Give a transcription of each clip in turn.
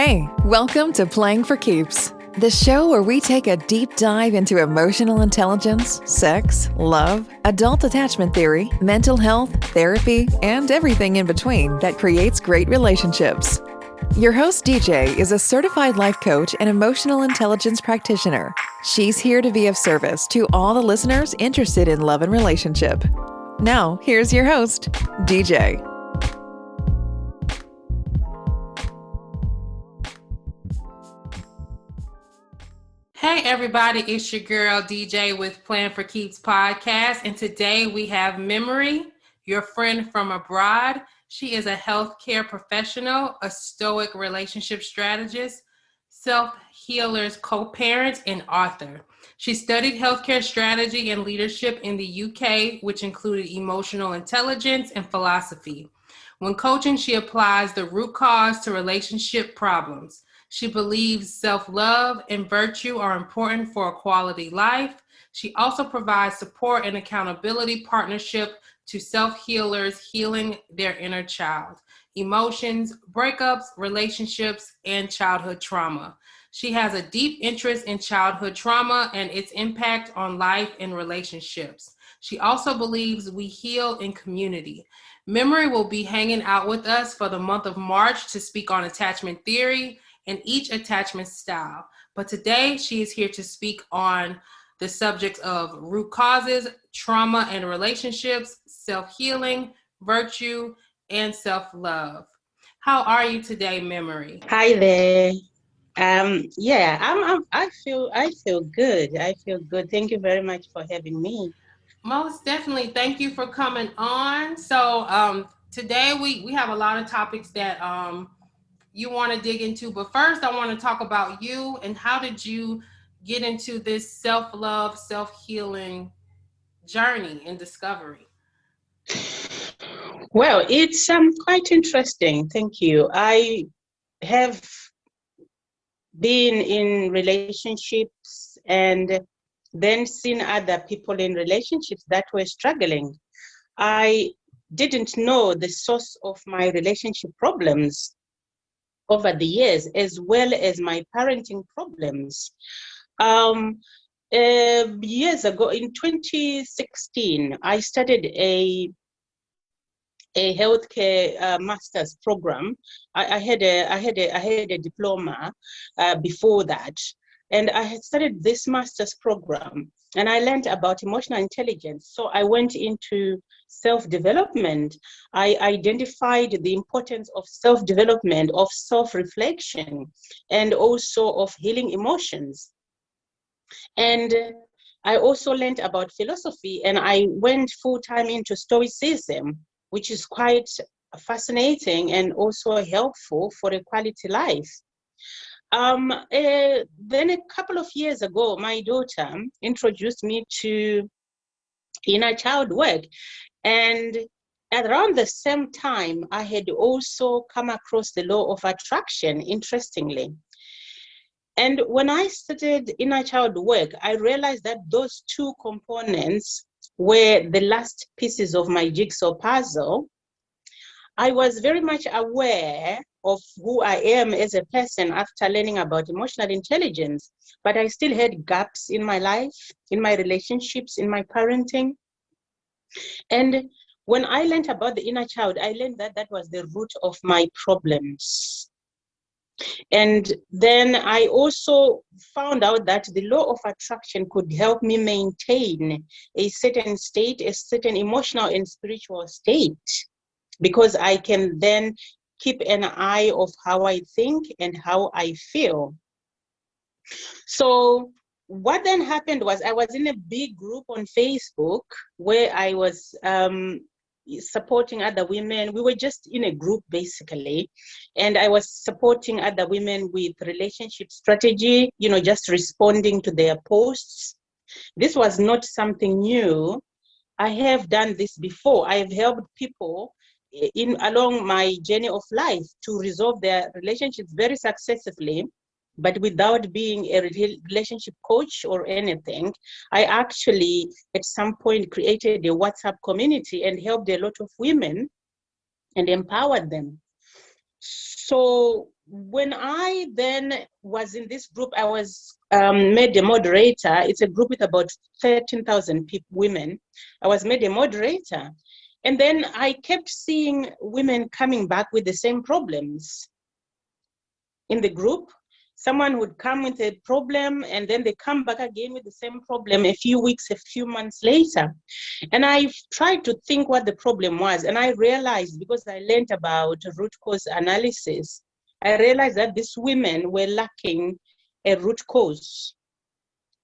Hey, welcome to Playing for Keeps, the show where we take a deep dive into emotional intelligence, sex, love, adult attachment theory, mental health, therapy, and everything in between that creates great relationships. Your host, DJ, is a certified life coach and emotional intelligence practitioner. She's here to be of service to all the listeners interested in love and relationship. Now, here's your host, DJ. Hey everybody, it's your girl DJ with Plan for Keeps podcast, and today we have Memory, your friend from abroad. She is a healthcare professional, a Stoic Relationship Strategist, self-healer's co-parent, and author. She studied healthcare strategy and leadership in the UK, which included emotional intelligence and philosophy. When coaching, she applies the root cause to relationship problems. She believes self-love and virtue are important for a quality life. She also provides support and accountability partnership to self-healers healing their inner child, emotions, breakups, relationships, and childhood trauma. She has a deep interest in childhood trauma and its impact on life and relationships. She also believes we heal in community. Memory will be hanging out with us for the month of March to speak on attachment theory and each attachment style. But today she is here to speak on the subjects of root causes, trauma and relationships, self-healing, virtue, and self-love. How are you today, Memory? Hi there. I feel good. I feel good. Thank you very much for having me. Most definitely. Thank you for coming on. So today we have a lot of topics that you want to dig into, but first I want to talk about you and how did you get into this self-love, self-healing journey and discovery? Well, it's quite interesting. Thank you. I have been in relationships and then seen other people in relationships that were struggling. I didn't know the source of my relationship problems over the years, as well as my parenting problems. Years ago, in 2016, I started a healthcare master's program. I had a diploma before that, and I had started this master's program, and I learned about emotional intelligence. So I went into self-development. I identified the importance of self-development, of self-reflection, and also of healing emotions. And I also learned about philosophy, and I went full-time into Stoicism, which is quite fascinating and also helpful for a quality life. Then a couple of years ago, my daughter introduced me to inner child work. And around the same time, I had also come across the law of attraction, interestingly. And when I started inner child work, I realized that those two components were the last pieces of my jigsaw puzzle. I was very much aware of who I am as a person after learning about emotional intelligence, but I still had gaps in my life, in my relationships, in my parenting. And when I learned about the inner child, I learned that that was the root of my problems. And then I also found out that the law of attraction could help me maintain a certain state, a certain emotional and spiritual state, because I can then keep an eye of how I think and how I feel. So what then happened was I was in a big group on Facebook where I was supporting other women. We were just in a group basically, and I was supporting other women with relationship strategy, just responding to their posts. This was not something new. I have done this before. I have helped people along my journey of life to resolve their relationships very successfully, but without being a relationship coach or anything. I actually, at some point, created a WhatsApp community and helped a lot of women and empowered them. So when I then was in this group, I was made a moderator. It's a group with about 13,000 women. I was made a moderator. And then I kept seeing women coming back with the same problems in the group. Someone would come with a problem and then they come back again with the same problem a few weeks, a few months later. And I tried to think what the problem was. And I realized, because I learned about root cause analysis, I realized that these women were lacking a root cause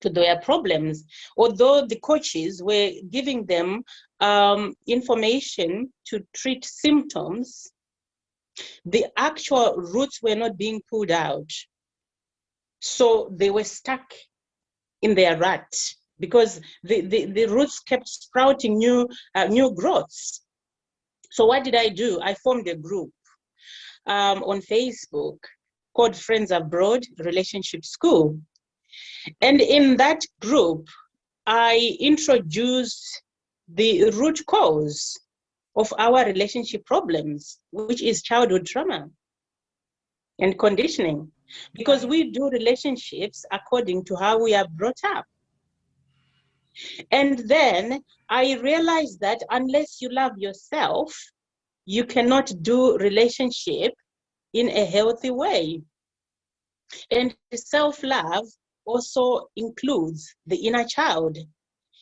to their problems. Although the coaches were giving them information to treat symptoms, the actual roots were not being pulled out. So they were stuck in their rut because the roots kept sprouting new growths. So what did I do? I formed a group on Facebook called Friends Abroad Relationship School. And in that group, I introduced the root cause of our relationship problems, which is childhood trauma and conditioning, because we do relationships according to how we are brought up. And then I realized that unless you love yourself, you cannot do relationship in a healthy way. And self-love also includes the inner child.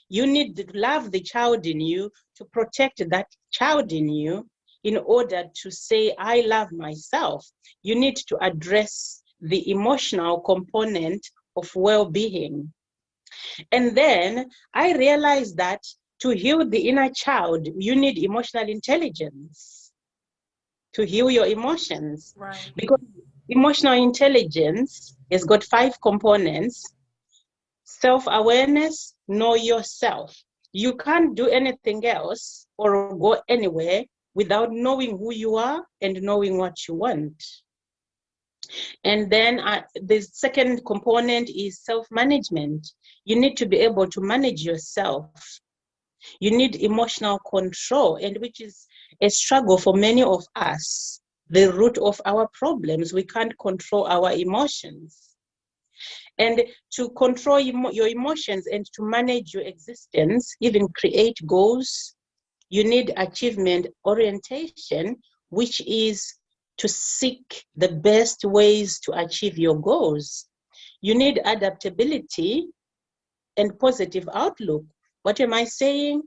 You need to love the child in you to protect that child in you in order to say, I love myself. You need to address the emotional component of well-being. And then I realized that to heal the inner child, you need emotional intelligence to heal your emotions. Right. Because emotional intelligence has got 5 components. Self-awareness, know yourself. You can't do anything else or go anywhere without knowing who you are and knowing what you want. And then the second component is self-management. You need to be able to manage yourself. You need emotional control, and which is a struggle for many of us. The root of our problems, we can't control our emotions. And to control your emotions and to manage your existence, even create goals, you need achievement orientation, which is to seek the best ways to achieve your goals. You need adaptability and positive outlook. What am I saying?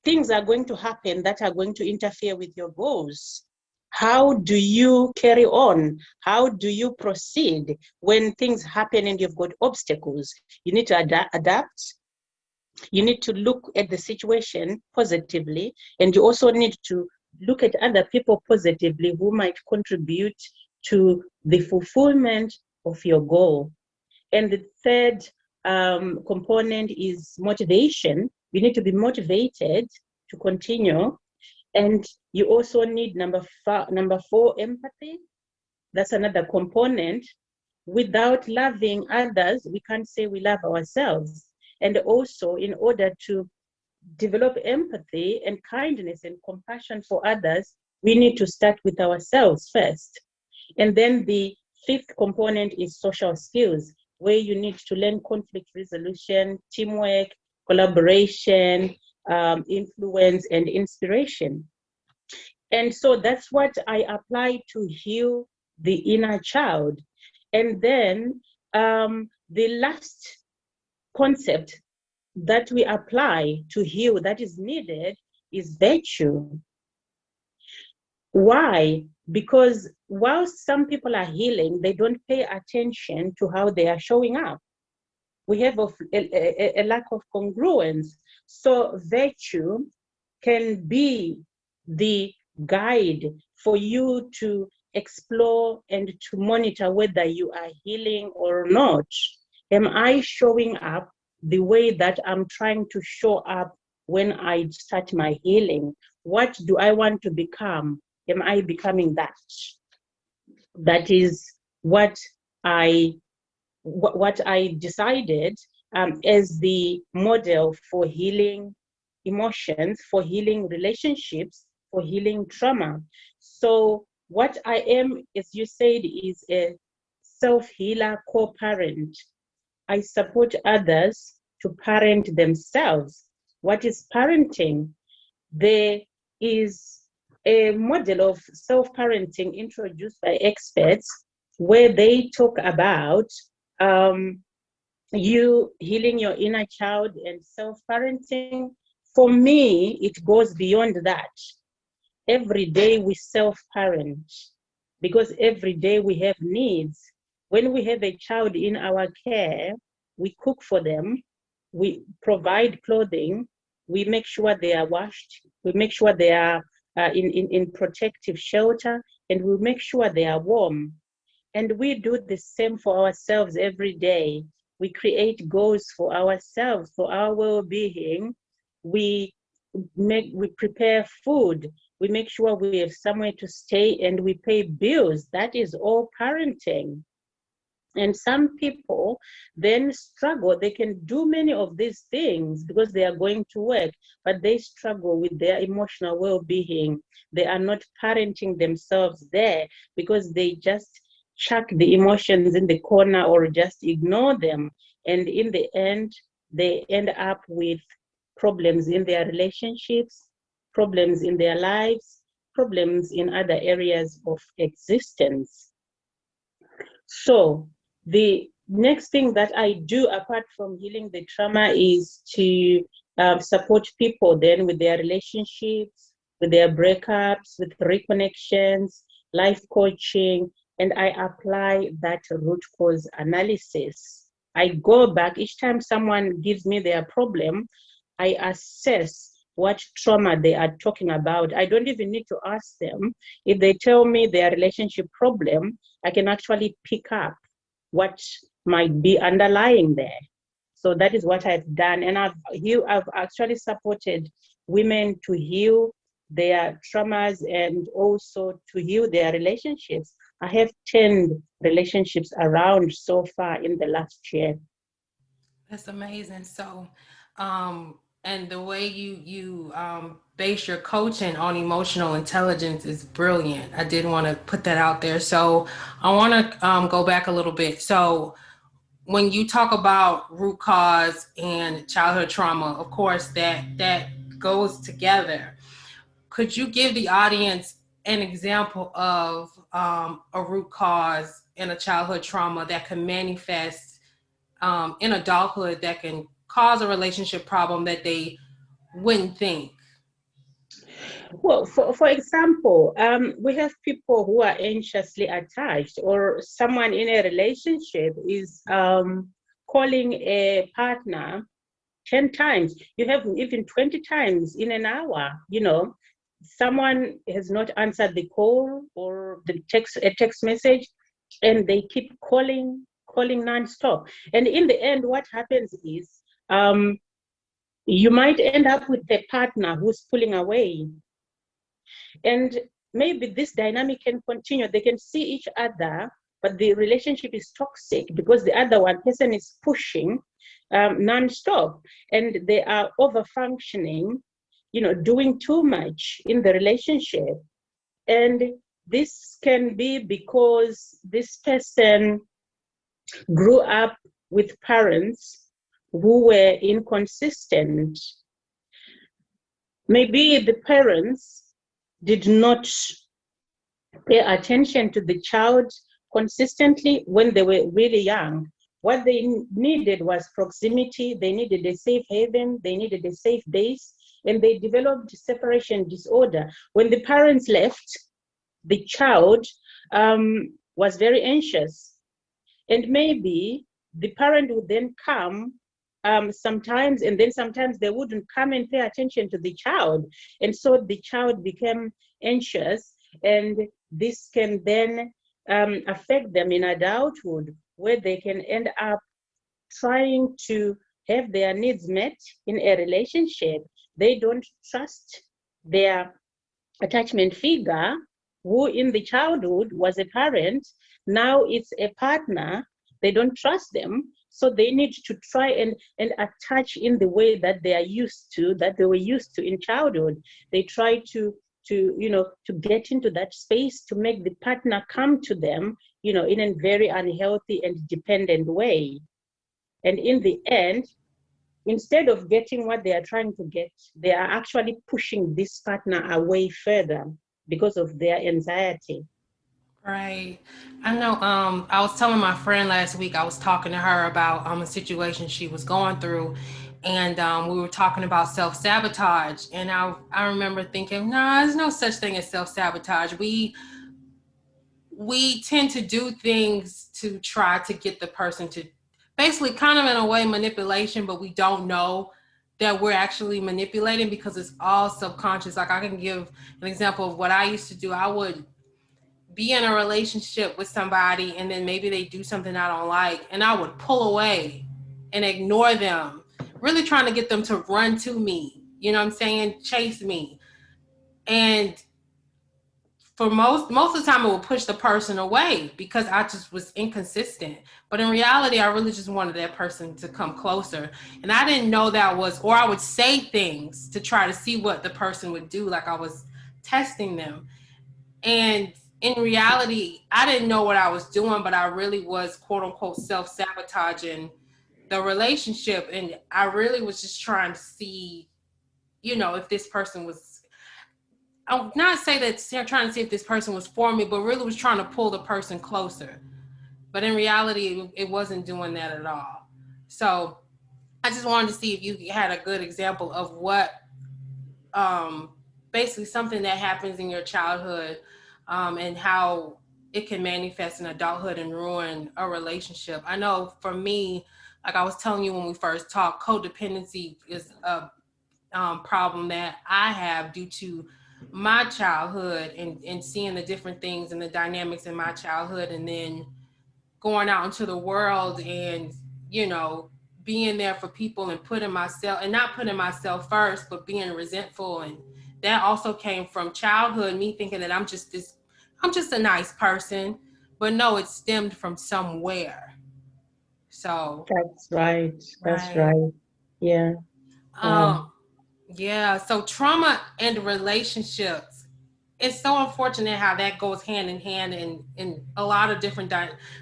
Things are going to happen that are going to interfere with your goals. How do you carry on? How do you proceed when things happen and you've got obstacles? You need to adapt. You need to look at the situation positively, and you also need to look at other people positively who might contribute to the fulfillment of your goal. And the third component is motivation. You need to be motivated to continue. And you also need number 4, empathy. That's another component. Without loving others, we can't say we love ourselves. And also, in order to develop empathy and kindness and compassion for others, we need to start with ourselves first. And then the 5th component is social skills, where you need to learn conflict resolution, teamwork, collaboration, influence, and inspiration. And so that's what I apply to heal the inner child. And then the last concept that we apply to heal that is needed is virtue. Why? Because while some people are healing, they don't pay attention to how they are showing up. We have a lack of congruence. So virtue can be the guide for you to explore and to monitor whether you are healing or not. Am I showing up the way that I'm trying to show up when I start my healing? What do I want to become? Am I becoming that? That is what I decided as the model for healing emotions, for healing relationships, for healing trauma. So What I am, as you said, is a self-healer, co-parent. I support others to parent themselves. What is parenting? There is a model of self-parenting introduced by experts where they talk about you healing your inner child and self-parenting. For me, it goes beyond that. Every day we self-parent because every day we have needs. When we have a child in our care, we cook for them, we provide clothing, we make sure they are washed, we make sure they are in protective shelter, and we make sure they are warm. And we do the same for ourselves every day. We create goals for ourselves, for our well-being. We prepare food. We make sure we have somewhere to stay, and we pay bills. That is all parenting. And some people then struggle. They can do many of these things because they are going to work, but they struggle with their emotional well-being. They are not parenting themselves there because they just chuck the emotions in the corner or just ignore them. And in the end, they end up with problems in their relationships, problems in their lives, problems in other areas of existence. So the next thing that I do apart from healing the trauma is to support people then with their relationships, with their breakups, with reconnections, life coaching, and I apply that root cause analysis. I go back each time someone gives me their problem, I assess what trauma they are talking about. I don't even need to ask them. If they tell me their relationship problem, I can actually pick up what might be underlying there. So that is what I've done. And I've actually supported women to heal their traumas and also to heal their relationships. I have 10 relationships around so far in the last year. That's amazing. So, and the way you base your coaching on emotional intelligence is brilliant. I did want to put that out there. So I want to go back a little bit. So when you talk about root cause and childhood trauma, of course, that goes together. Could you give the audience an example of a root cause in a childhood trauma that can manifest in adulthood that can cause a relationship problem that they wouldn't think? Well, for example, we have people who are anxiously attached, or someone in a relationship is calling a partner 10 times. You have even 20 times in an hour, someone has not answered the call or a text message, and they keep calling nonstop. And in the end, what happens is you might end up with a partner who's pulling away. And maybe this dynamic can continue. They can see each other, but the relationship is toxic because the other one person is pushing nonstop, and they are over functioning, doing too much in the relationship. And this can be because this person grew up with parents who were inconsistent. Maybe the parents did not pay attention to the child consistently when they were really young. What they needed was proximity. They needed a safe haven. They needed a safe base. And they developed separation disorder. When the parents left, the child was very anxious. And maybe the parent would then come sometimes, and then sometimes they wouldn't come and pay attention to the child. And so the child became anxious, and this can then affect them in adulthood, where they can end up trying to have their needs met in a relationship. They don't trust their attachment figure, who in the childhood was a parent. Now it's a partner. They don't trust them. So they need to try and attach in the way that they were used to in childhood. They try to to get into that space, to make the partner come to them, in a very unhealthy and dependent way. And in the end, instead of getting what they are trying to get, they are actually pushing this partner away further because of their anxiety. Right. I know, I was telling my friend last week, I was talking to her about a situation she was going through, and we were talking about self-sabotage. And I remember thinking, no, there's no such thing as self-sabotage. We tend to do things to try to get the person to, basically kind of in a way manipulation, but we don't know that we're actually manipulating because it's all subconscious. Like, I can give an example of what I used to do. I would be in a relationship with somebody, and then maybe they do something I don't like, and I would pull away and ignore them, really trying to get them to run to me, you know what I'm saying, chase me. And for most of the time, it would push the person away because I just was inconsistent. But in reality, I really just wanted that person to come closer. And I didn't know that was, or I would say things to try to see what the person would do, like I was testing them. And in reality, I didn't know what I was doing, but I really was, quote unquote, self-sabotaging the relationship. And I really was just trying to see, if this person was, I would not say that trying to see if this person was for me, but really was trying to pull the person closer. But in reality, it wasn't doing that at all. So I just wanted to see if you had a good example of what, basically something that happens in your childhood, and how it can manifest in adulthood and ruin a relationship. I know for me, like I was telling you when we first talked, codependency is a problem that I have due to my childhood, and seeing the different things and the dynamics in my childhood, and then going out into the world and, being there for people and not putting myself first, but being resentful. And that also came from childhood, me thinking that I'm just a nice person, but no, it stemmed from somewhere. So That's right. That's right. Yeah. Yeah. So trauma and relationships, it's so unfortunate how that goes hand in hand in a lot of different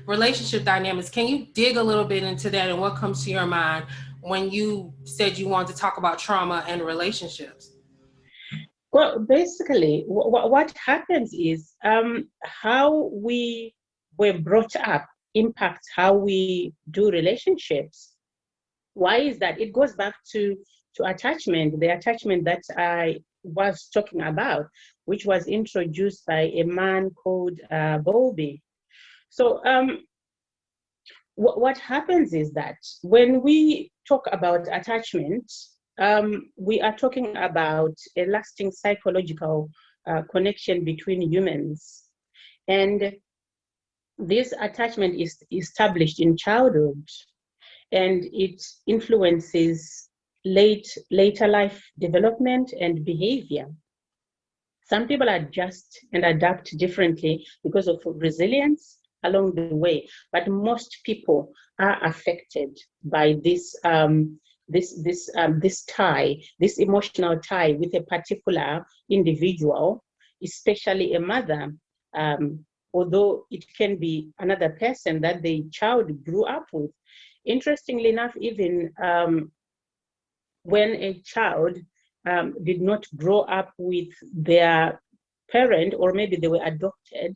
relationship dynamics. Can you dig a little bit into that, and what comes to your mind when you said you wanted to talk about trauma and relationships? Well, basically, what happens is how we were brought up impacts how we do relationships. Why is that? It goes back to attachment, the attachment that I was talking about, which was introduced by a man called Bowlby. So what happens is that when we talk about attachment, we are talking about a lasting psychological connection between humans. And this attachment is established in childhood, and it influences later life development and behavior. Some people adjust and adapt differently because of resilience along the way, but most people are affected by this tie, this emotional tie with a particular individual, especially a mother, although it can be another person that the child grew up with. Interestingly enough, even when a child did not grow up with their parent, or maybe they were adopted,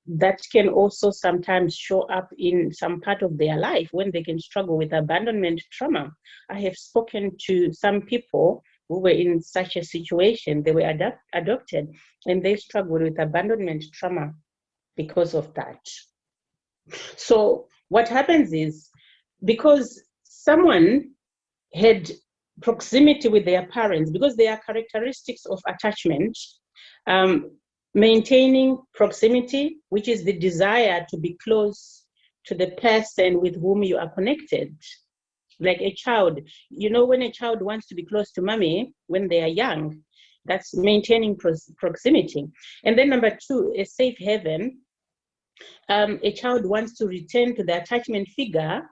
that can also sometimes show up in some part of their life when they can struggle with abandonment trauma. I have spoken to some people who were in such a situation. They were adopted, and they struggled with abandonment trauma because of that. So what happens is, because someone had proximity with their parents, because they are characteristics of attachment, maintaining proximity, which is the desire to be close to the person with whom you are connected. Like a child, when a child wants to be close to mommy when they are young, that's maintaining proximity. And then number two, a safe haven. A child wants to return to the attachment figure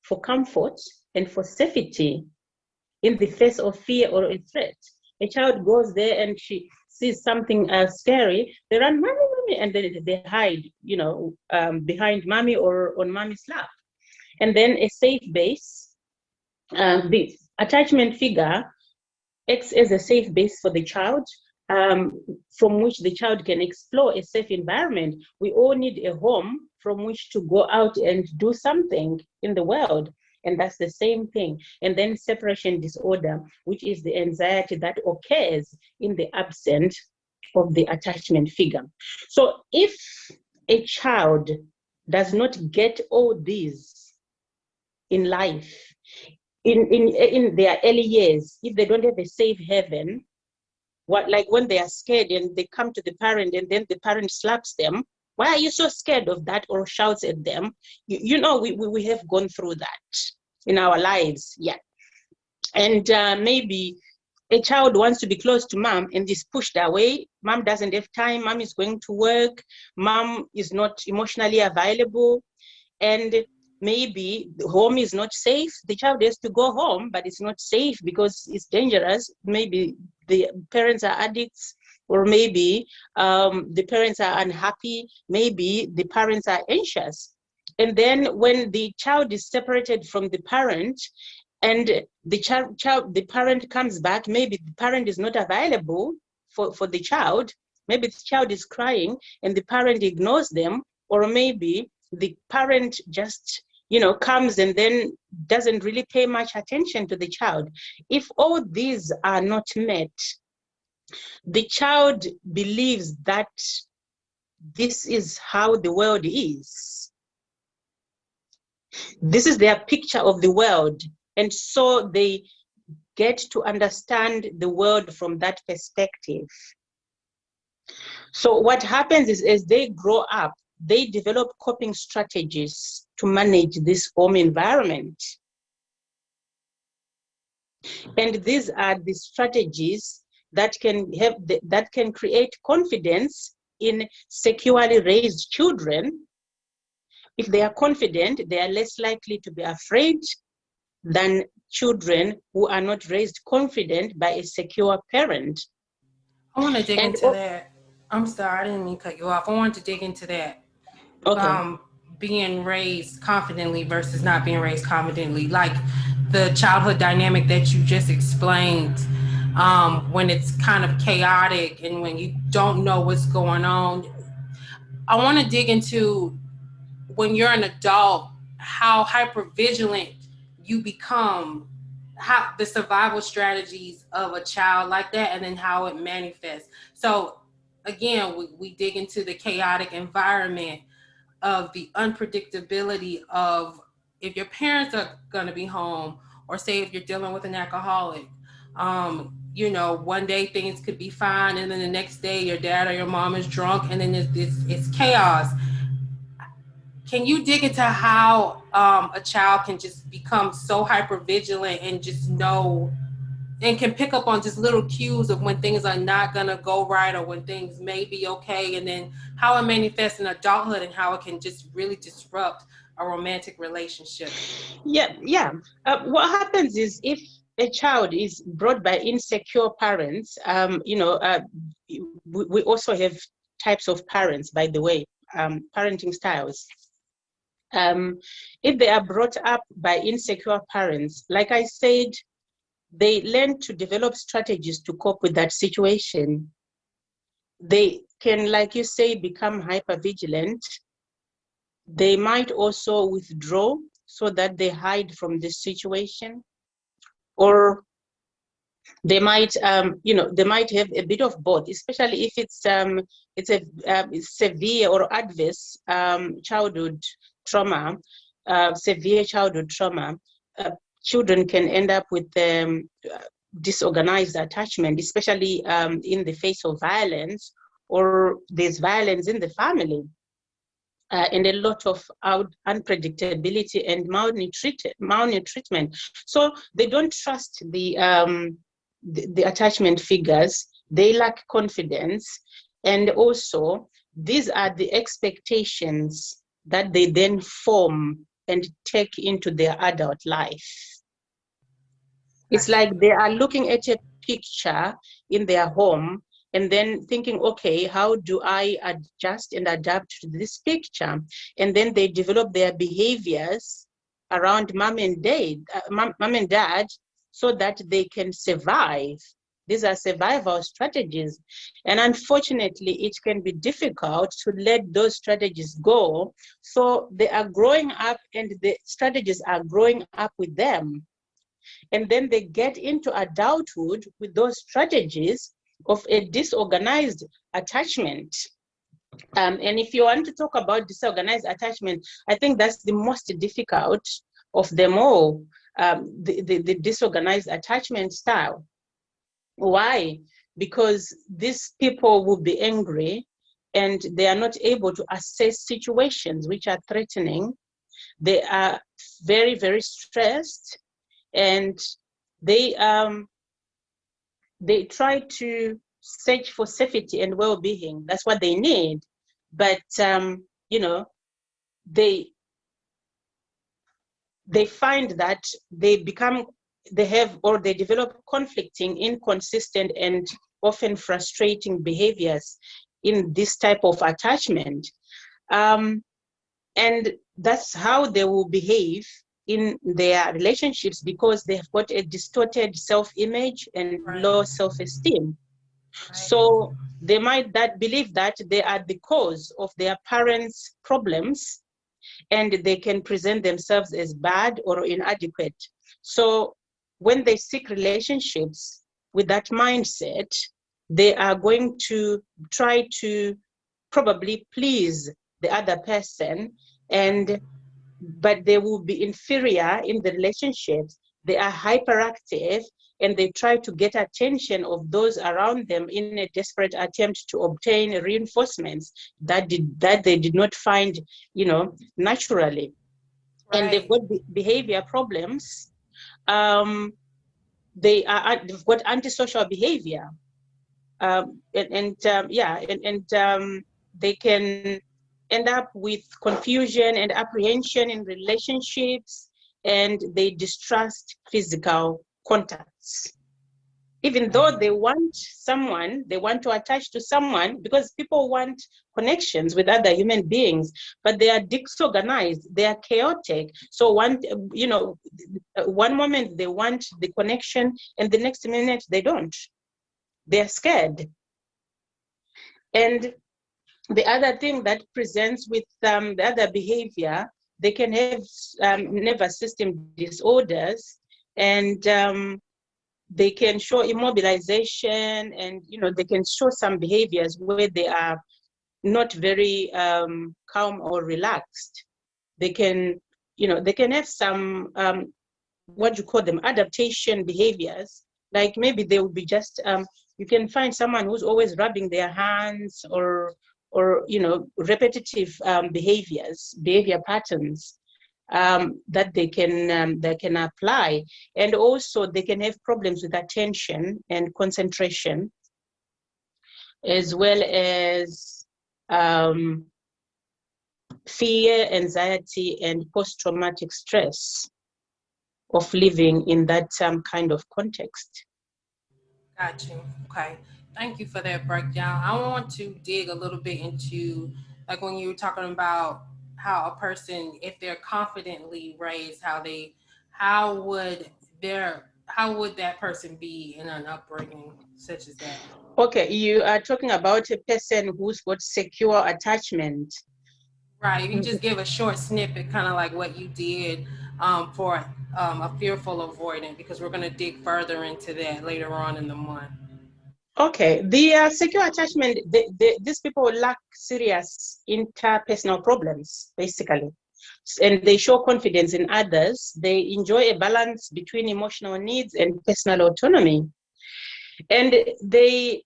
for comfort and for safety in the face of fear or a threat. A child goes there and sees something scary, they run, mommy, mommy, and then they hide, behind mommy or on mommy's lap. And then a safe base, the attachment figure acts as a safe base for the child, from which the child can explore a safe environment. We all need a home from which to go out and do something in the world. And that's the same thing. And then separation disorder, which is the anxiety that occurs in the absence of the attachment figure. So if a child does not get all these in life, in their early years, if they don't have a safe haven, like when they are scared and they come to the parent and then the parent slaps them, why are you so scared of that, or shouts at them? We have gone through that in our lives. Yeah. And maybe a child wants to be close to mom and is pushed away. Mom doesn't have time. Mom is going to work. Mom is not emotionally available. And maybe the home is not safe. The child has to go home, but it's not safe because it's dangerous. Maybe the parents are addicts, or maybe the parents are unhappy. Maybe the parents are anxious. And then when the child is separated from the parent, and the parent comes back, maybe the parent is not available for the child. Maybe the child is crying and the parent ignores them, or maybe the parent just comes and then doesn't really pay much attention to the child. If all these are not met, the child believes that this is how the world is. This is their picture of the world. And so they get to understand the world from that perspective. So what happens is, as they grow up, they develop coping strategies to manage this home environment. And these are the strategies that can create confidence in securely raised children. If they are confident, they are less likely to be afraid than children who are not raised confident by a secure parent. I want to dig into that. I'm sorry, I didn't mean to cut you off. I want to dig into that. Okay. Being raised confidently versus not being raised confidently, like the childhood dynamic that you just explained, when it's kind of chaotic and when you don't know what's going on. I want to dig into, when you're an adult, how hypervigilant you become, how the survival strategies of a child like that, and then how it manifests. So again, we dig into the chaotic environment of the unpredictability of if your parents are going to be home, or say if you're dealing with an alcoholic. One day things could be fine, and then the next day your dad or your mom is drunk, and then it's chaos. Can you dig into how a child can just become so hypervigilant and just know and can pick up on just little cues of when things are not going to go right, or when things may be okay, and then how it manifests in adulthood and how it can just really disrupt a romantic relationship? Yeah. What happens is, if a child is brought by insecure parents, we also have types of parents, by the way, parenting styles. If they are brought up by insecure parents, like I said, they learn to develop strategies to cope with that situation. They can, like you say, become hypervigilant. They might also withdraw so that they hide from the situation, or they might, they might have a bit of both, especially if it's a severe or adverse childhood trauma, severe childhood trauma. Children can end up with disorganized attachment, especially in the face of violence, or there's violence in the family, and a lot of unpredictability and maltreatment. So they don't trust the attachment figures. They lack confidence, and also these are the expectations that they then form and take into their adult life. It's like they are looking at a picture in their home, and then thinking, okay, how do I adjust and adapt to this picture? And then they develop their behaviors around mom and dad, so that they can survive. These are survival strategies. And unfortunately, it can be difficult to let those strategies go. So they are growing up and the strategies are growing up with them. And then they get into adulthood with those strategies of a disorganized attachment. And if you want to talk about disorganized attachment, I think that's the most difficult of them all, the disorganized attachment style. Why? Because these people will be angry and they are not able to assess situations which are threatening. They are very, very stressed, and they try to search for safety and well-being. That's what they need. But they find that they develop conflicting, inconsistent, and often frustrating behaviors in this type of attachment. And that's how they will behave in their relationships, because they have got a distorted self-image and low self-esteem. So they might believe that they are the cause of their parents' problems, and they can present themselves as bad or inadequate. So when they seek relationships with that mindset, they are going to try to probably please the other person, but they will be inferior in the relationships. They are hyperactive, and they try to get attention of those around them in a desperate attempt to obtain reinforcements that they did not find, naturally. Right. And they've got behavior problems. They've got antisocial behavior, they can end up with confusion and apprehension in relationships, and they distrust physical contacts. Even though they want to attach to someone, because people want connections with other human beings, but they are disorganized, they are chaotic. So one moment they want the connection, and the next minute they don't. They're scared. And the other thing that presents with the other behavior, they can have nervous system disorders, and they can show immobilization, and they can show some behaviors where they are not very calm or relaxed. They can have some what you call them, adaptation behaviors. Like maybe they will be just you can find someone who's always rubbing their hands, or repetitive behavior patterns that they can apply. And also they can have problems with attention and concentration, as well as fear, anxiety, and post-traumatic stress of living in that kind of context. Got you. Okay. Thank you for that breakdown. I want to dig a little bit into, like, when you were talking about how a person, if they're confidently raised, how would that person be in an upbringing such as that? Okay, you are talking about a person who's got secure attachment. Right. You just give a short snippet, kind of like what you did for a fearful avoidant, because we're going to dig further into that later on in the month. Okay, the secure attachment, these people lack serious interpersonal problems, basically. And they show confidence in others. They enjoy a balance between emotional needs and personal autonomy. And they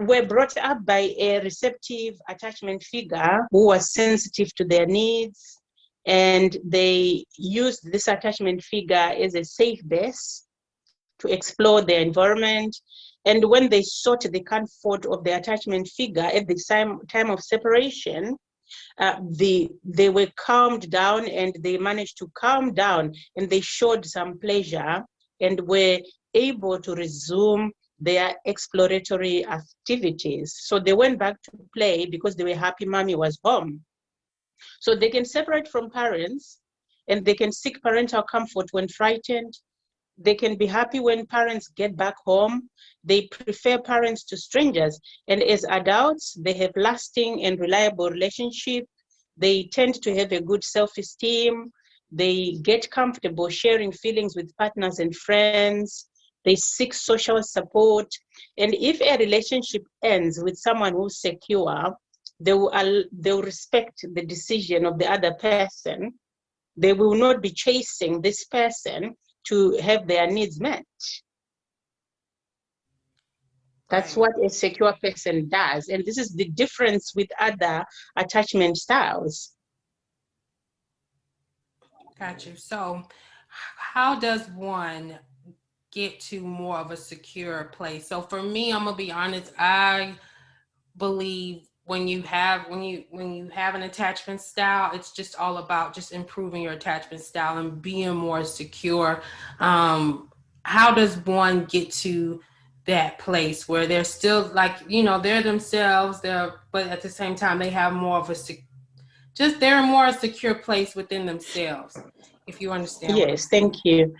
were brought up by a receptive attachment figure who was sensitive to their needs, and they used this attachment figure as a safe base to explore their environment. And when they sought the comfort of the attachment figure at the time of separation, they were calmed down, and they managed to calm down, and they showed some pleasure and were able to resume their exploratory activities. So they went back to play because they were happy mommy was home. So they can separate from parents and they can seek parental comfort when frightened. They can be happy when parents get back home. They prefer parents to strangers. And as adults, they have lasting and reliable relationship. They tend to have a good self-esteem. They get comfortable sharing feelings with partners and friends. They seek social support. And if a relationship ends with someone who's secure, they'll respect the decision of the other person. They will not be chasing this person to have their needs met. That's what a secure person does. And this is the difference with other attachment styles. Got you. So how does one get to more of a secure place? So for me, I'm gonna be honest, I believe when you have an attachment style, it's just all about just improving your attachment style and being more secure. How does one get to that place where they're still like, they're themselves, but at the same time they have more of they're a more secure place within themselves, if you understand what I'm Yes, saying. thank you.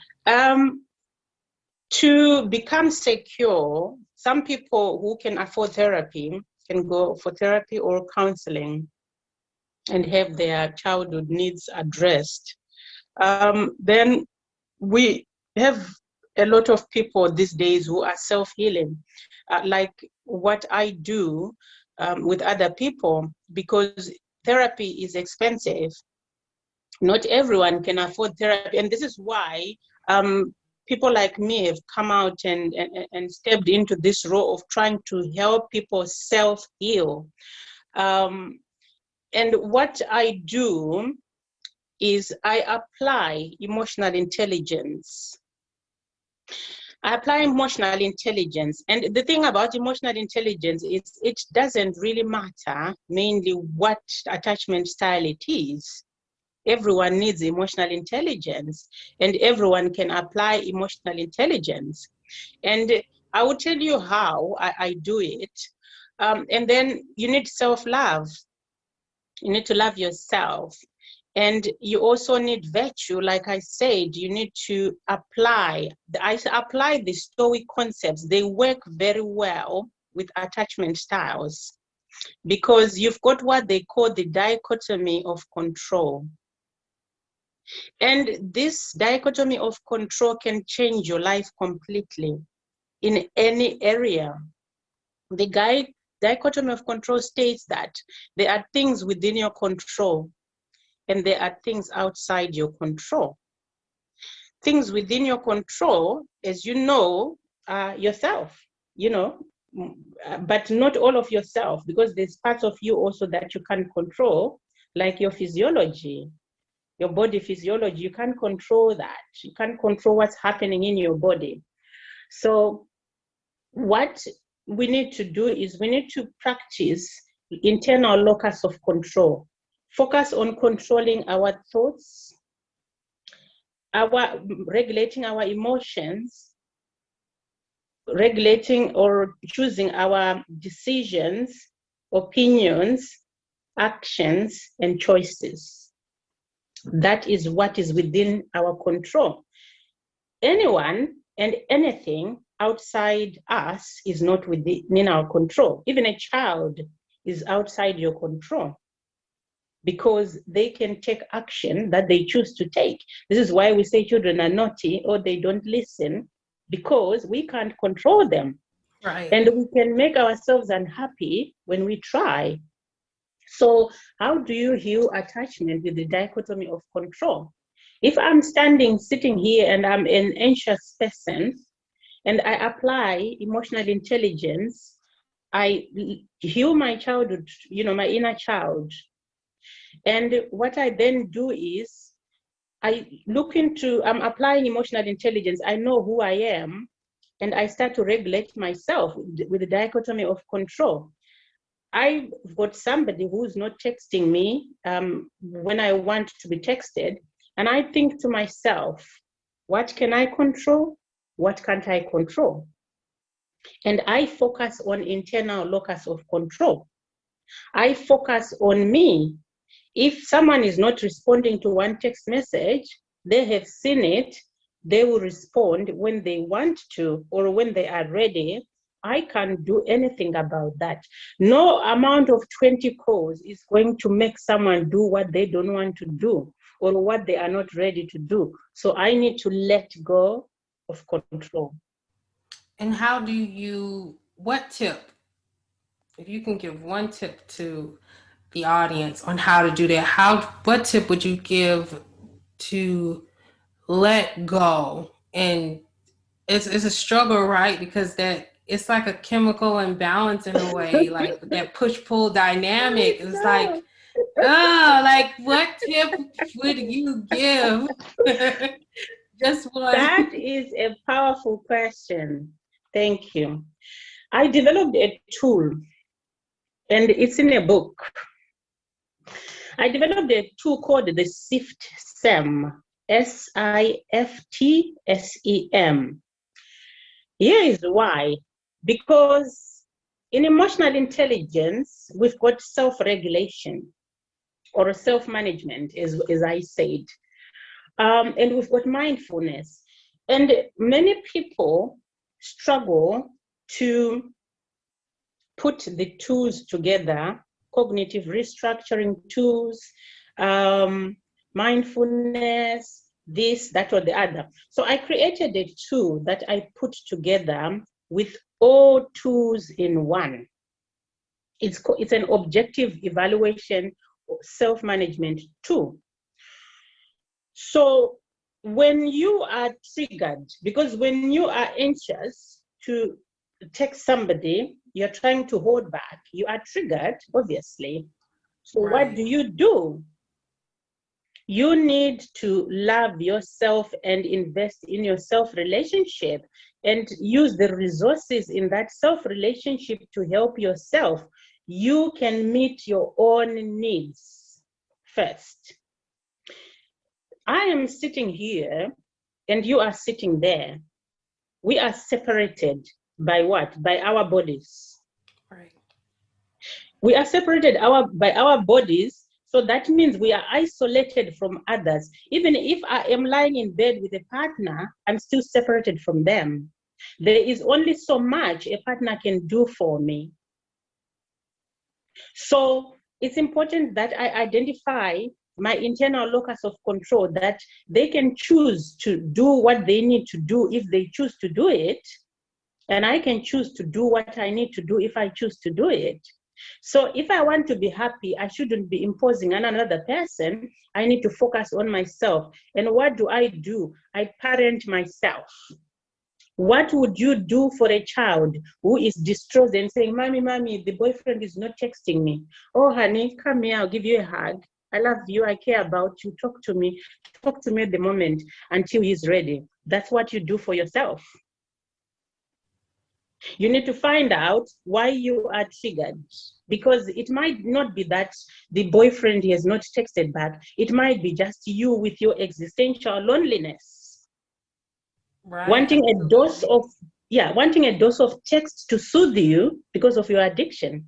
To become secure, some people who can afford therapy can go for therapy or counseling and have their childhood needs addressed. Then we have a lot of people these days who are self-healing, like what I do with other people, because therapy is expensive. Not everyone can afford therapy, and this is why people like me have come out and stepped into this role of trying to help people self-heal. And what I do is I apply emotional intelligence. And the thing about emotional intelligence is it doesn't really matter mainly what attachment style it is. Everyone needs emotional intelligence, and everyone can apply emotional intelligence. And I will tell you how I do it. And then you need self-love. You need to love yourself. And you also need virtue. Like I said, you need to apply. I apply the Stoic concepts. They work very well with attachment styles because you've got what they call the dichotomy of control. And this dichotomy of control can change your life completely in any area. The dichotomy of control states that there are things within your control and there are things outside your control. Things within your control, as you know, are yourself, but not all of yourself, because there's parts of you also that you can't control, like your physiology. Your body physiology, you can't control that. You can't control what's happening in your body. So what we need to do is we need to practice internal locus of control. Focus on controlling our thoughts, regulating our emotions, regulating or choosing our decisions, opinions, actions, and choices. That is what is within our control. Anyone and anything outside us is not within our control. Even a child is outside your control because they can take action that they choose to take. This is why we say children are naughty or they don't listen, because we can't control them. Right. And we can make ourselves unhappy when we try. So how do you heal attachment with the dichotomy of control? If I'm sitting here and I'm an anxious person and I apply emotional intelligence, I heal my childhood, my inner child. And what I then do is I'm applying emotional intelligence. I know who I am and I start to regulate myself with the dichotomy of control. I've got somebody who's not texting me when I want to be texted, and I think to myself, what can I control? What can't I control? And I focus on internal locus of control. I focus on me. If someone is not responding to one text message, they have seen it, they will respond when they want to or when they are ready. I can't do anything about that. No amount of 20 calls is going to make someone do what they don't want to do or what they are not ready to do. So I need to let go of control. And what tip, if you can give one tip to the audience on how to do that, what tip would you give to let go? And it's a struggle, right? Because that it's like a chemical imbalance in a way, like that push-pull dynamic. It's like, like what tip would you give? Just one. That is a powerful question. Thank you. I developed a tool, and it's in a book. I developed a tool called the SIFT-SEM, SIFT-SEM. Here is why. Because in emotional intelligence, we've got self-regulation or self-management, as I said. And we've got mindfulness. And many people struggle to put the tools together, cognitive restructuring tools, mindfulness, this, that, or the other. So I created a tool that I put together with all tools in one. It's an objective evaluation self-management tool. So when you are triggered, because when you are anxious to text somebody, you're trying to hold back, you are triggered, obviously. So Right. what do? You need to love yourself and invest in your self-relationship and use the resources in that self-relationship to help yourself. You can meet your own needs first. I am sitting here and you are sitting there. We are separated by what? By our bodies. Right. We are separated by our bodies. So that means we are isolated from others. Even if I am lying in bed with a partner, I'm still separated from them. There is only so much a partner can do for me. So it's important that I identify my internal locus of control, that they can choose to do what they need to do if they choose to do it. And I can choose to do what I need to do if I choose to do it. So if I want to be happy, I shouldn't be imposing on another person. I need to focus on myself. And what do? I parent myself. What would you do for a child who is distraught and saying, Mommy, the boyfriend is not texting me. Oh, honey, come here, I'll give you a hug. I love you, I care about you, talk to me at the moment until he's ready. That's what you do for yourself. You need to find out why you are triggered, because it might not be that the boyfriend has not texted back. It might be just you with your existential loneliness. Right. Wanting a dose of text to soothe you because of your addiction.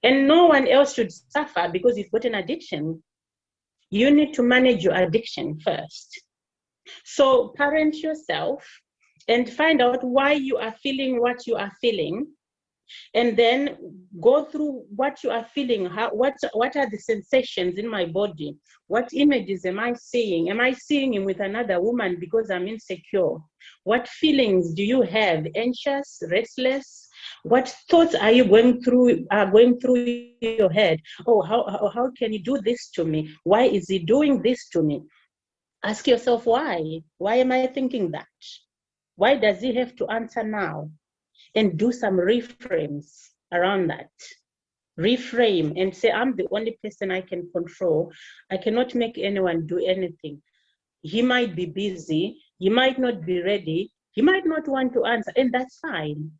And no one else should suffer because you've got an addiction. You need to manage your addiction first. So parent yourself and find out why you are feeling what you are feeling, and then go through what you are feeling. What are the sensations in my body? What images am I seeing? Am I seeing him with another woman because I'm insecure? What feelings do you have? Anxious, restless? What thoughts are you going through your head? Oh, how can he do this to me? Why is he doing this to me? Ask yourself why. Why am I thinking that? Why does he have to answer now? And do some reframes around that. Reframe and say, I'm the only person I can control. I cannot make anyone do anything. He might be busy. He might not be ready. He might not want to answer, and that's fine.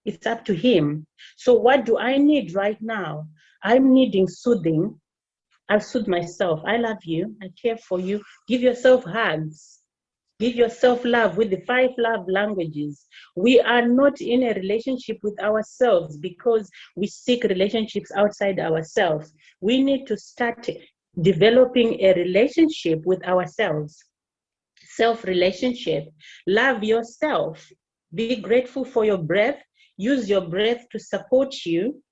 It's up to him. So what do I need right now? I'm needing soothing. I'll soothe myself. I love you. I care for you. Give yourself hugs. Give yourself love with the 5 love languages. We are not in a relationship with ourselves because we seek relationships outside ourselves. We need to start developing a relationship with ourselves. Self-relationship. Love yourself. Be grateful for your breath. Use your breath to support you.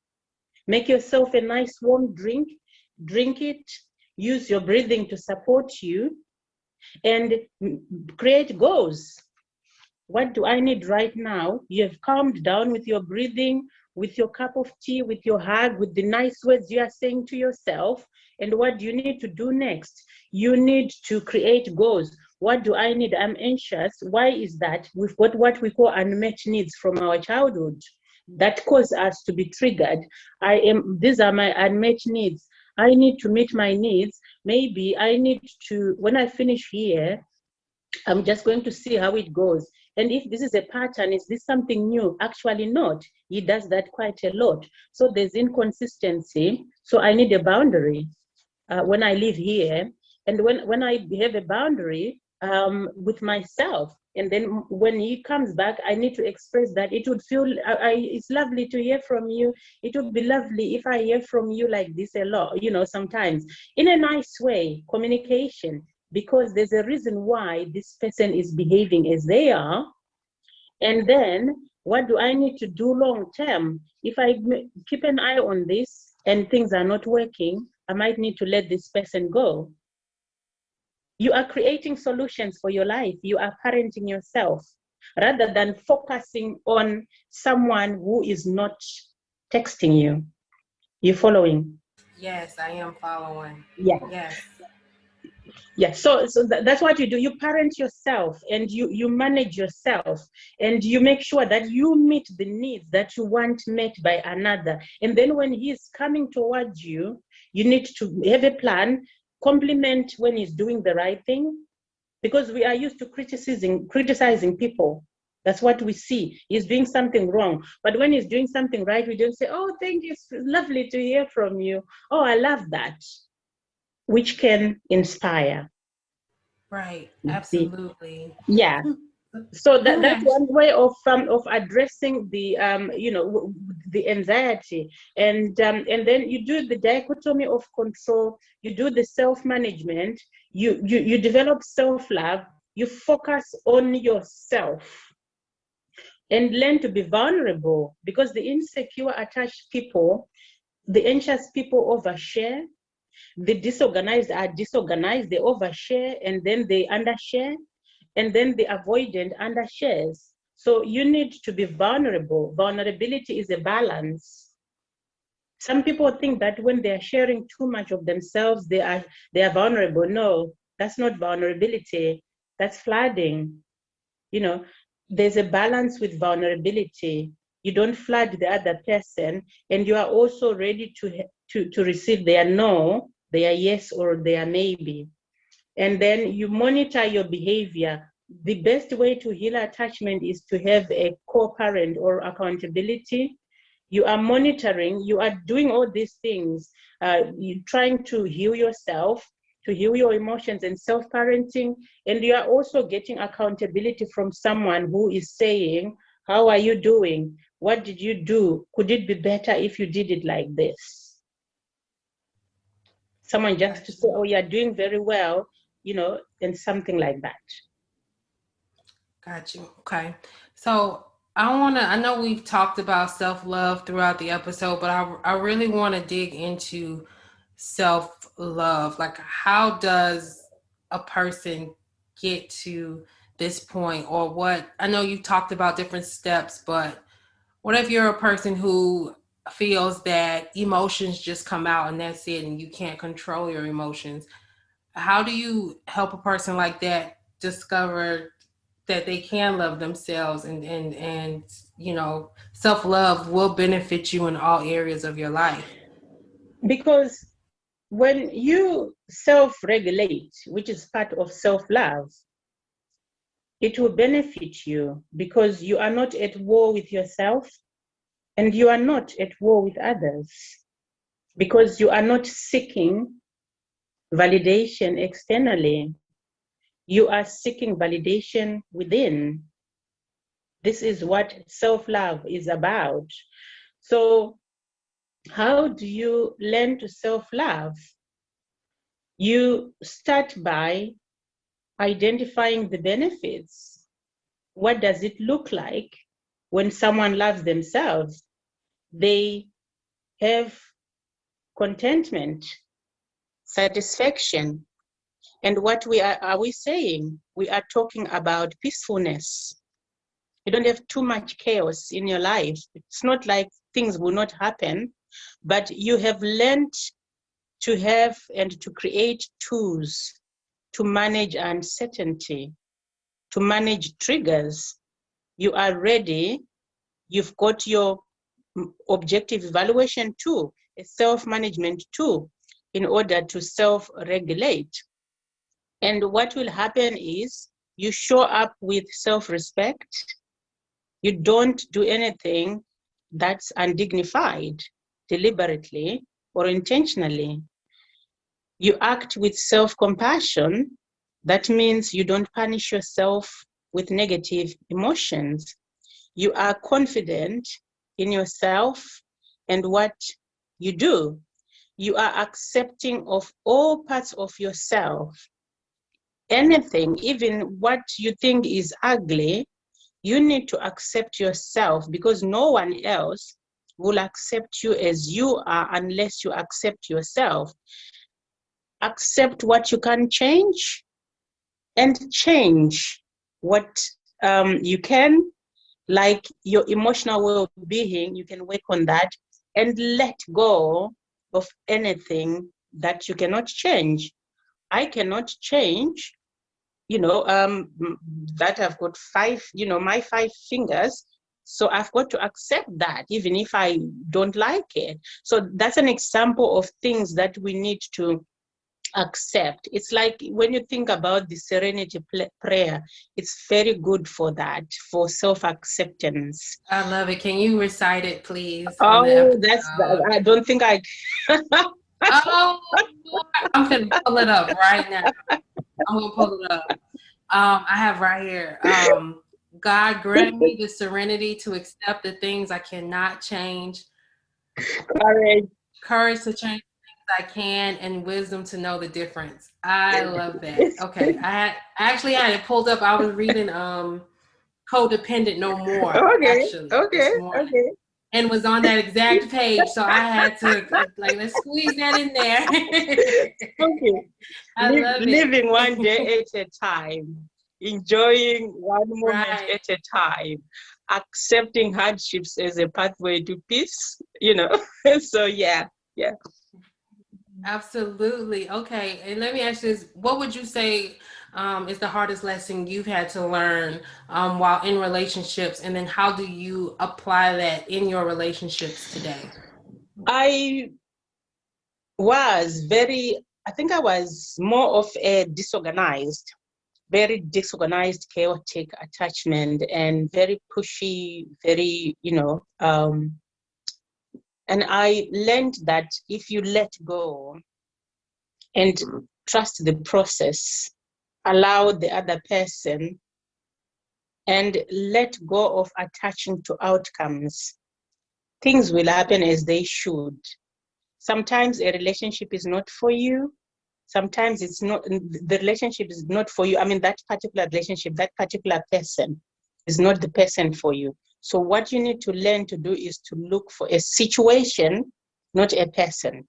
Make yourself a nice warm drink. Drink it. Use your breathing to support you. And create goals. What do I need right now? You have calmed down with your breathing, with your cup of tea, with your hug, with the nice words you are saying to yourself. And what do you need to do next? You need to create goals. What do I need? I'm anxious. Why is that? We've got what we call unmet needs from our childhood that cause us to be triggered. These are my unmet needs. I need to meet my needs. Maybe I need to, when I finish here, I'm just going to see how it goes. And if this is a pattern, is this something new? Actually not. He does that quite a lot. So there's inconsistency. So I need a boundary when I live here. And when I have a boundary with myself, and then when he comes back, I need to express that. It would feel, it's lovely to hear from you. It would be lovely if I hear from you like this a lot, sometimes. In a nice way, communication, because there's a reason why this person is behaving as they are. And then what do I need to do long term? If I keep an eye on this and things are not working, I might need to let this person go. You are creating solutions for your life. You are parenting yourself rather than focusing on someone who is not texting you. You following? Yes, I am following. Yeah. Yes. Yeah, so that's what you do. You parent yourself and you manage yourself and you make sure that you meet the needs that you want met by another. And then when he's coming towards you, you need to have a plan, compliment when he's doing the right thing, because we are used to criticizing people. That's what we see. He's doing something wrong. But when he's doing something right, we don't say, oh, thank you, it's lovely to hear from you. Oh, I love that. Which can inspire. Right, absolutely. Yeah. So that's Yes. one way of addressing the the anxiety, and then you do the dichotomy of control. You do the self-management. You develop self-love. You focus on yourself, and learn to be vulnerable, because the insecure attached people, the anxious people overshare. The disorganized are disorganized, they overshare and then they undershare, and then the avoidant undershares. So you need to be vulnerable. Vulnerability is a balance. Some people think that when they are sharing too much of themselves, they are vulnerable. No, that's not vulnerability. That's flooding. There's a balance with vulnerability. You don't flood the other person, and you are also ready to receive their no, their yes, or their maybe. And then you monitor your behavior. The best way to heal attachment is to have a co-parent or accountability. You are monitoring, you are doing all these things. You're trying to heal yourself, to heal your emotions and self-parenting. And you are also getting accountability from someone who is saying, how are you doing? What did you do? Could it be better if you did it like this? Someone just to say, oh, you're doing very well, and something like that. Got you. Okay. So I know we've talked about self-love throughout the episode, but I really want to dig into self-love. Like, how does a person get to this point, or what? I know you talked about different steps, but what if you're a person who feels that emotions just come out and that's it, and you can't control your emotions? How do you help a person like that discover that they can love themselves, and self-love will benefit you in all areas of your life? Because when you self-regulate, which is part of self-love, it will benefit you because you are not at war with yourself and you are not at war with others, because you are not seeking validation externally. You are seeking validation within. This is what self-love is about. So how do you learn to self-love? You start by identifying the benefits. What does it look like when someone loves themselves? They have contentment, satisfaction. And what are we saying? We are talking about peacefulness. You don't have too much chaos in your life. It's not like things will not happen, but you have learned to have and to create tools to manage uncertainty, to manage triggers. You are ready. You've got your objective evaluation tool, a self-management tool, in order to self-regulate. And what will happen is you show up with self-respect. You don't do anything that's undignified, deliberately or intentionally. You act with self-compassion. That means you don't punish yourself with negative emotions. You are confident in yourself and what you do. You are accepting of all parts of yourself. Anything, even what you think is ugly, you need to accept yourself, because no one else will accept you as you are unless you accept yourself. Accept what you can change and change what you can, like your emotional well-being. You can work on that and let go of anything that you cannot change. I cannot change, that I've got my 5 fingers. So I've got to accept that, even if I don't like it. So that's an example of things that we need to accept. It's like when you think about the serenity prayer, it's very good for that, for self-acceptance. I love it. Can you recite it, please, on the Oh, episode? I don't think I. Oh, Lord. I'm going to pull it up right now. I'm going to pull it up. I have right here. God grant me the serenity to accept the things I cannot change, courage to change things I can, and wisdom to know the difference. I love that. Okay, I actually had it pulled up. I was reading Codependent No More this morning, and was on that exact page. So I had to let's squeeze that in there. Okay. I love it. Living one day at a time, enjoying one moment at a time, accepting hardships as a pathway to peace, So yeah. Absolutely. Okay. And let me ask you this. What would you say is the hardest lesson you've had to learn while in relationships? And then how do you apply that in your relationships today? I think I was more of a very disorganized, chaotic attachment, and very pushy, very, and I learned that if you let go and trust the process, allow the other person, and let go of attaching to outcomes, things will happen as they should. Sometimes a relationship is not for you. Sometimes the relationship is not for you. I mean, that particular relationship, that particular person is not the person for you. So what you need to learn to do is to look for a situation, not a person.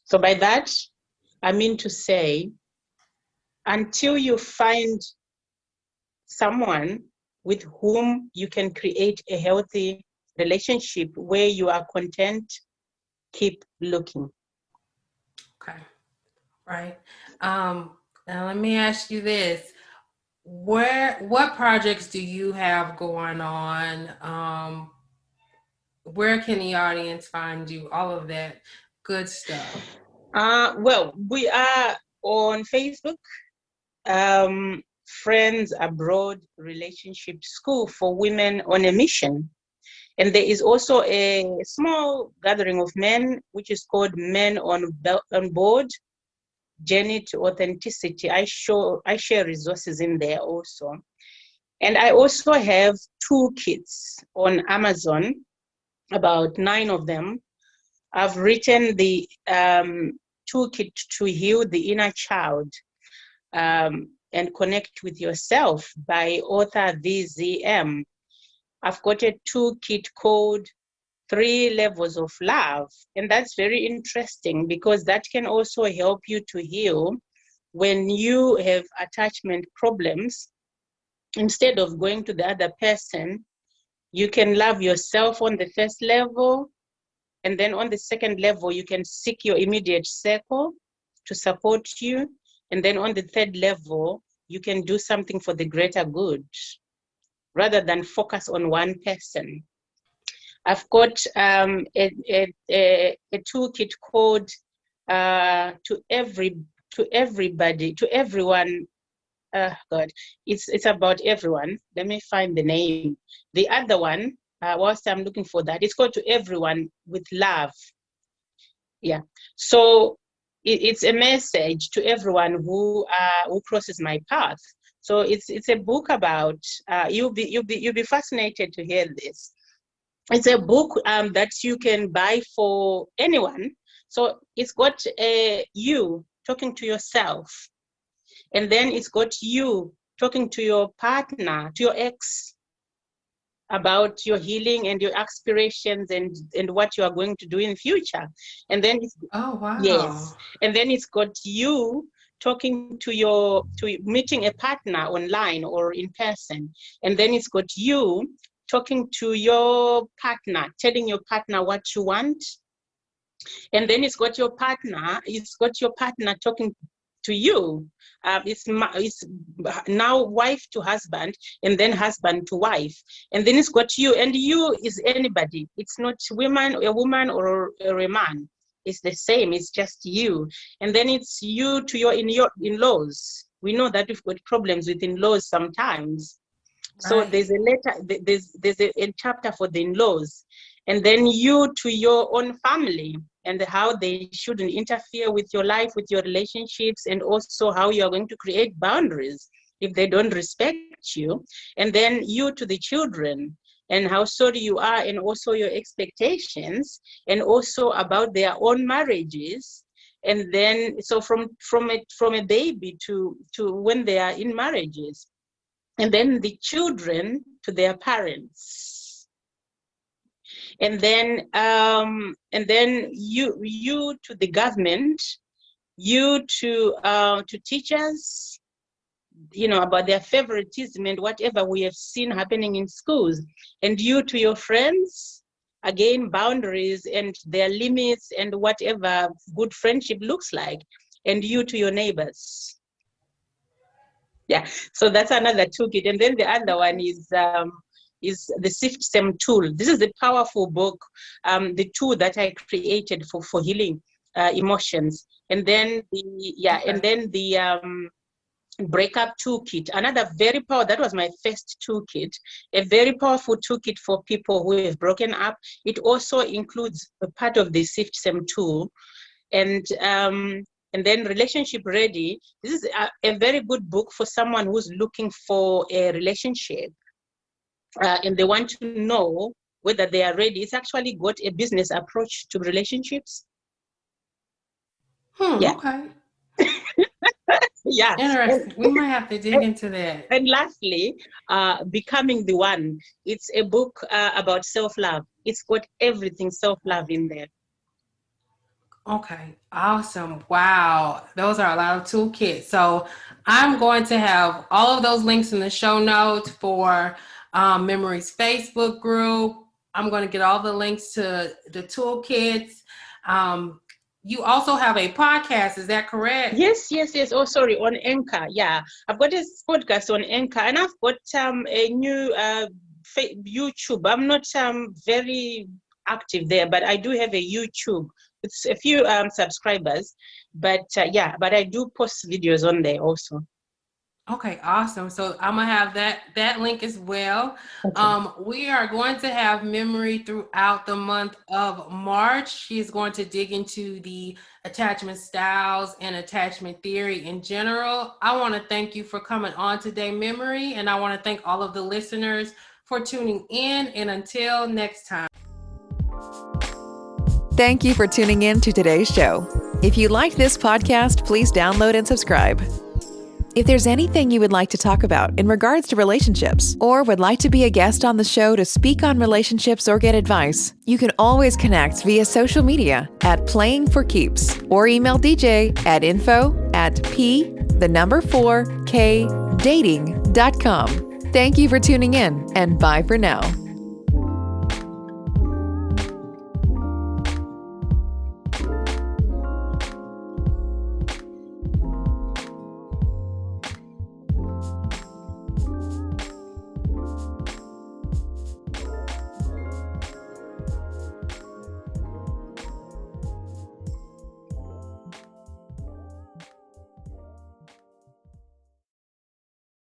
So by that, I mean to say, until you find someone with whom you can create a healthy relationship where you are content, keep looking. Okay. Right. Now let me ask you this. What projects do you have going on? Where can the audience find you? All of that good stuff. Well, we are on Facebook, Friends Abroad Relationship School for Women on a Mission. And there is also a small gathering of men, which is called Men on Board. journey to authenticity, I share resources in there also. And I also have toolkits on Amazon, about 9 of them. I've written the toolkit to heal the inner child and connect with yourself by author VZM. I've got a toolkit called 3 Levels of Love. And that's very interesting because that can also help you to heal when you have attachment problems. Instead of going to the other person, you can love yourself on the first level. And then on the second level, you can seek your immediate circle to support you. And then on the third level, you can do something for the greater good rather than focus on one person. I've got a toolkit called to everyone. God, it's about everyone. Let me find the name. The other one, whilst I'm looking for that, it's called To Everyone with Love. Yeah. So it's a message to everyone who crosses my path. So it's a book about you'll be fascinated to hear this. It's a book that you can buy for anyone. So it's got you talking to yourself. And then it's got you talking to your partner, to your ex, about your healing and your aspirations and what you are going to do in the future. And then it's, oh wow. Yes. And then it's got you talking to meeting a partner online or in person. And then it's got you talking to your partner, telling your partner what you want. And then it's got your partner talking to you. It's now wife to husband, and then husband to wife. And then it's got you, and you is anybody. It's not a woman or a man. It's the same, it's just you. And then it's you to your in-laws. We know that we've got problems with in-laws sometimes. So right. There's a letter, there's a chapter for the in-laws. And then you to your own family and how they shouldn't interfere with your life, with your relationships, and also how you are going to create boundaries if they don't respect you. And then you to the children and how sorry you are, and also your expectations, and also about their own marriages. And then so from a baby to when they are in marriages. And then the children to their parents. And then you to the government, you to teachers, about their favoritism and whatever we have seen happening in schools. And you to your friends, again, boundaries and their limits and whatever good friendship looks like. And you to your neighbors. Yeah, so that's another toolkit. And then the other one is the Sift Sem tool. This is a powerful book, the tool that I created for healing emotions. And then the breakup toolkit, another very powerful. That was my first toolkit, a very powerful toolkit for people who have broken up. It also includes a part of the Sift Sem tool, and then Relationship Ready. This is a very good book for someone who's looking for a relationship and they want to know whether they are ready. It's actually got a business approach to relationships. Yeah. Okay. Yeah. Interesting. We might have to dig into that. And lastly, Becoming the One. It's a book about self-love. It's got everything self-love in there. Okay, awesome. Wow, those are a lot of toolkits. So I'm going to have all of those links in the show notes for Memory's Facebook group. I'm going to get all the links to the toolkits. You also have a podcast, is that correct? Yes. Oh, sorry, on Anchor. Yeah, I've got this podcast on Anchor, and I've got a new YouTube. I'm not very active there, but I do have a YouTube. It's a few subscribers, but I do post videos on there also. Okay, awesome. So I'm gonna have that link as well. Okay. We are going to have Memory throughout the month of March. She's going to dig into the attachment styles and attachment theory in general. I want to thank you for coming on today, Memory, and I want to thank all of the listeners for tuning in. And until next time. Thank you for tuning in to today's show. If you like this podcast, please download and subscribe. If there's anything you would like to talk about in regards to relationships, or would like to be a guest on the show to speak on relationships or get advice, you can always connect via social media at Playing for Keeps or email DJ at info@p4kdating.com. Thank you for tuning in, and bye for now.